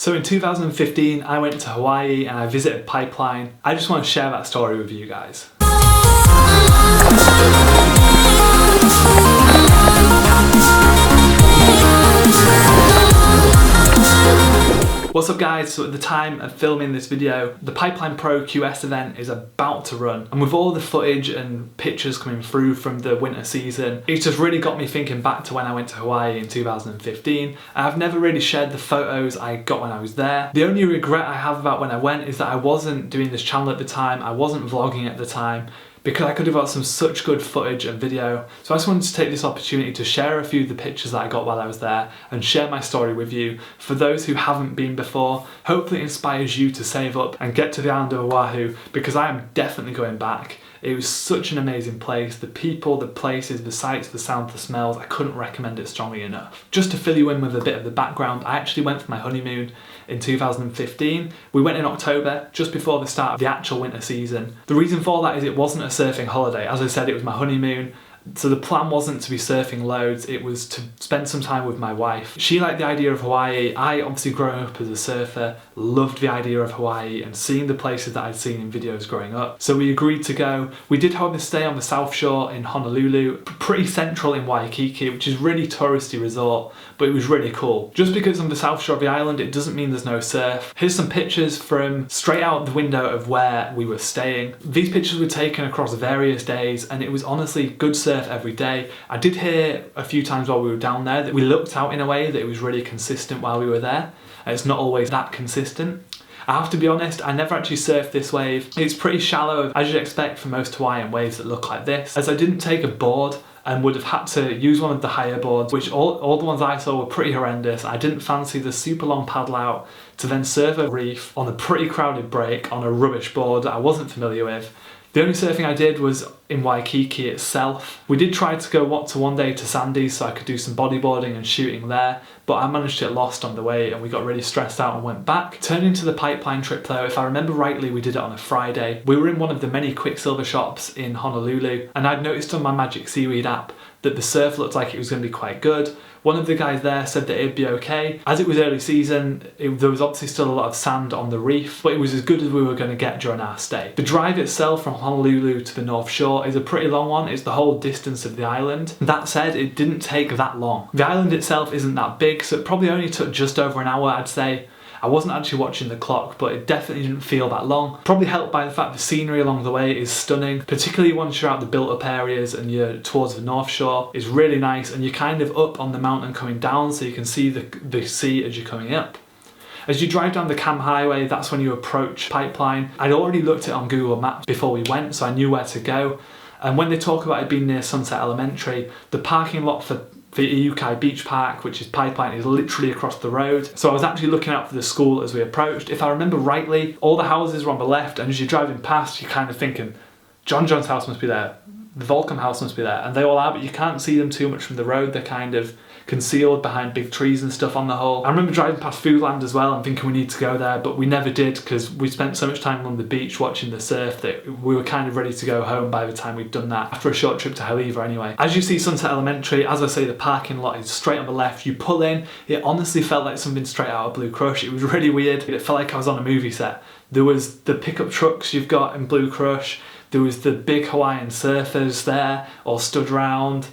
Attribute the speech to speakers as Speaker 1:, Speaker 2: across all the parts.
Speaker 1: So in 2015, I went to Hawaii and I visited Pipeline. I just want to share that story with you guys. What's up guys, so at the time of filming this video, the Pipeline Pro QS event is about to run, and with all the footage and pictures coming through from the winter season, it's just really got me thinking back to when I went to Hawaii in 2015, and I've never really shared the photos I got when I was there. The only regret I have about when I went is that I wasn't doing this channel at the time, I wasn't vlogging at the time, because I could have got some such good footage and video. So I just wanted to take this opportunity to share a few of the pictures that I got while I was there and share my story with you. For those who haven't been before, hopefully it inspires you to save up and get to the island of Oahu, because I am definitely going back. It was such an amazing place. The people, the places, the sights, the sounds, the smells, I couldn't recommend it strongly enough. Just to fill you in with a bit of the background, I actually went for my honeymoon in 2015. We went in October, just before the start of the actual winter season. The reason for that is it wasn't a surfing holiday. As I said, it was my honeymoon. So the plan wasn't to be surfing loads, it was to spend some time with my wife. She liked the idea of Hawaii. I obviously growing up as a surfer, loved the idea of Hawaii and seeing the places that I'd seen in videos growing up. So we agreed to go. We did however stay on the South Shore in Honolulu, pretty central in Waikiki, which is a really touristy resort, but it was really cool. Just because on the South Shore of the island, it doesn't mean there's no surf. Here's some pictures from straight out the window of where we were staying. These pictures were taken across various days and it was honestly good surf every day. I did hear a few times while we were down there that we looked out in a way that it was really consistent while we were there. It's not always that consistent. I have to be honest, I never actually surfed this wave. It's pretty shallow, as you'd expect for most Hawaiian waves that look like this. As I didn't take a board and would have had to use one of the higher boards, which all the ones I saw were pretty horrendous. I didn't fancy the super long paddle out to then surf a reef on a pretty crowded break on a rubbish board that I wasn't familiar with. The only surfing I did was in Waikiki itself. We did try to go one day to Sandy's so I could do some bodyboarding and shooting there, but I managed to get lost on the way and we got really stressed out and went back. Turning to the Pipeline trip though, if I remember rightly, we did it on a Friday. We were in one of the many Quicksilver shops in Honolulu, and I'd noticed on my Magic Seaweed app that the surf looked like it was going to be quite good. One of the guys there said that it'd be okay. As it was early season, there was obviously still a lot of sand on the reef, but it was as good as we were going to get during our stay. The drive itself from Honolulu to the North Shore is a pretty long one. It's the whole distance of the island. That said, it didn't take that long. The island itself isn't that big, so it probably only took just over an hour, I'd say. I wasn't actually watching the clock, but it definitely didn't feel that long. Probably helped by the fact the scenery along the way is stunning, particularly once you're out the built-up areas and you're towards the North Shore. It's really nice, and you're kind of up on the mountain coming down, so you can see the sea as you're coming up. As you drive down the Cam Highway, that's when you approach Pipeline. I'd already looked at it on Google Maps before we went, so I knew where to go. And when they talk about it being near Sunset Elementary, the parking lot for the Iukai Beach Park, which is Pipeline, is literally across the road. So I was actually looking out for the school as we approached. If I remember rightly, all the houses were on the left, and as you're driving past, you're kind of thinking, John's house must be there, the Volcom house must be there, and they all are, but you can't see them too much from the road. They're kind of concealed behind big trees and stuff on the whole. I remember driving past Foodland as well and thinking we need to go there, but we never did because we spent so much time on the beach watching the surf that we were kind of ready to go home by the time we'd done that, after a short trip to Haleiwa anyway. As you see Sunset Elementary, as I say, the parking lot is straight on the left. You pull in, it honestly felt like something straight out of Blue Crush. It was really weird. It felt like I was on a movie set. There was the pickup trucks you've got in Blue Crush, there was the big Hawaiian surfers there, all stood around,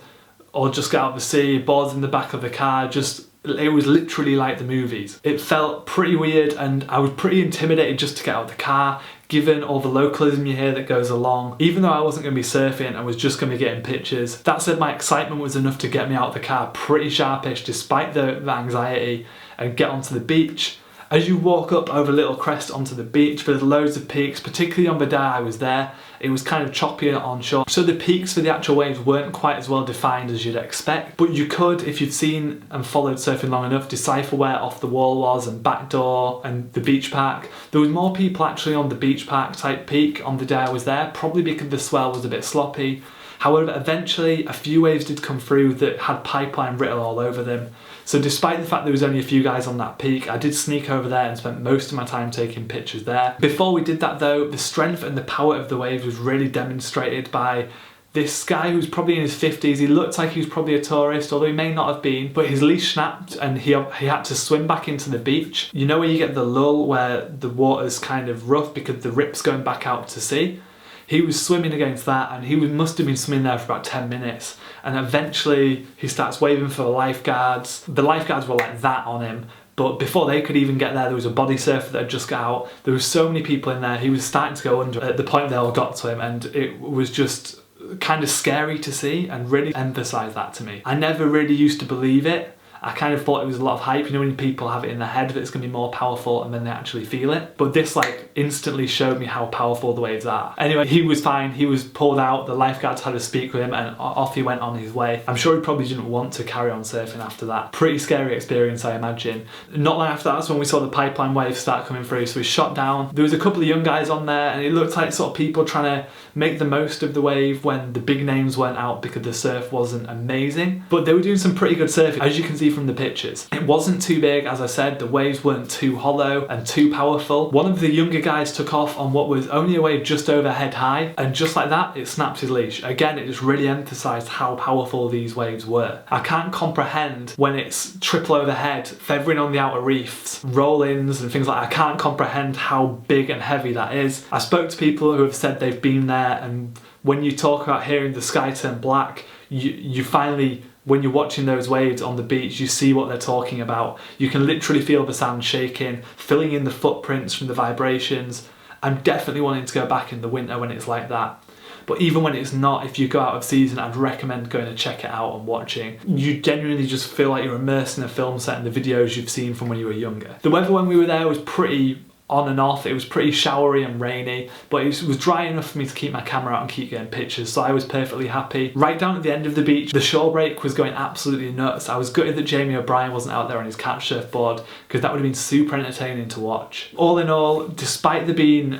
Speaker 1: or just get out of the sea, boards in the back of the car. It was literally like the movies. It felt pretty weird, and I was pretty intimidated just to get out of the car, given all the localism you hear that goes along. Even though I wasn't going to be surfing, I was just going to be getting pictures. That said, my excitement was enough to get me out of the car pretty sharpish despite the anxiety, and get onto the beach. As you walk up over Little Crest onto the beach, there's loads of peaks, particularly on the day I was there. It was kind of choppier on shore, so the peaks for the actual waves weren't quite as well defined as you'd expect. But you could, if you'd seen and followed surfing long enough, decipher where Off the Wall was and Backdoor and the beach park. There was more people actually on the beach park type peak on the day I was there, probably because the swell was a bit sloppy. However, eventually a few waves did come through that had Pipeline written all over them. So despite the fact there was only a few guys on that peak, I did sneak over there and spent most of my time taking pictures there. Before we did that though, the strength and the power of the waves was really demonstrated by this guy who's probably in his 50s, he looked like he was probably a tourist, although he may not have been, but his leash snapped and he had to swim back into the beach. You know where you get the lull where the water's kind of rough because the rip's going back out to sea? He was swimming against that, and he must have been swimming there for about 10 minutes. And eventually he starts waving for the lifeguards. The lifeguards were like that on him. But before they could even get there was a body surfer that had just got out. There were so many people in there. He was starting to go under at the point they all got to him, and it was just kind of scary to see and really emphasised that to me. I never really used to believe it. I kind of thought it was a lot of hype, you know, when people have it in their head that it's going to be more powerful and then they actually feel it. But this like instantly showed me how powerful the waves are. Anyway, he was fine, he was pulled out, the lifeguards had to speak with him and off he went on his way. I'm sure he probably didn't want to carry on surfing after that. Pretty scary experience, I imagine. Not long after that's when we saw the pipeline waves start coming through, so we shot down. There was a couple of young guys on there and it looked like sort of people trying to make the most of the wave when the big names weren't out because the surf wasn't amazing. But they were doing some pretty good surfing, as you can see from the pictures. It wasn't too big, as I said, the waves weren't too hollow and too powerful. One of the younger guys took off on what was only a wave just over head high, and just like that, it snapped his leash. Again, it just really emphasised how powerful these waves were. I can't comprehend when it's triple overhead, feathering on the outer reefs, roll-ins and things like that. I can't comprehend how big and heavy that is. I spoke to people who have said they've been there, and when you talk about hearing the sky turn black, you finally, when you're watching those waves on the beach, you see what they're talking about. You can literally feel the sand shaking, filling in the footprints from the vibrations. I'm definitely wanting to go back in the winter when it's like that. But even when it's not, if you go out of season, I'd recommend going to check it out and watching. You genuinely just feel like you're immersed in a film set and the videos you've seen from when you were younger. The weather when we were there was pretty on and off. It was pretty showery and rainy, but it was dry enough for me to keep my camera out and keep getting pictures, so I was perfectly happy. Right down at the end of the beach, the shore break was going absolutely nuts. I was gutted that Jamie O'Brien wasn't out there on his catch surfboard, because that would have been super entertaining to watch. All in all, despite there being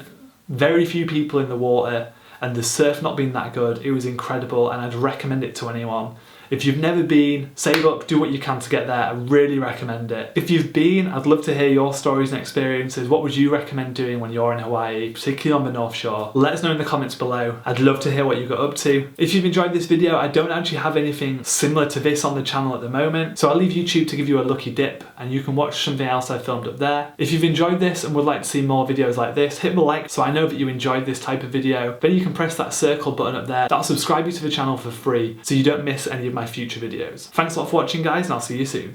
Speaker 1: very few people in the water and the surf not being that good, it was incredible and I'd recommend it to anyone. If you've never been, save up, do what you can to get there. I really recommend it. If you've been, I'd love to hear your stories and experiences. What would you recommend doing when you're in Hawaii, particularly on the North Shore? Let us know in the comments below. I'd love to hear what you got up to. If you've enjoyed this video, I don't actually have anything similar to this on the channel at the moment, so I'll leave YouTube to give you a lucky dip and you can watch something else I filmed up there. If you've enjoyed this and would like to see more videos like this, hit the like so I know that you enjoyed this type of video. Then you can press that circle button up there. That'll subscribe you to the channel for free so you don't miss any of my future videos. Thanks a lot for watching, guys, and I'll see you soon.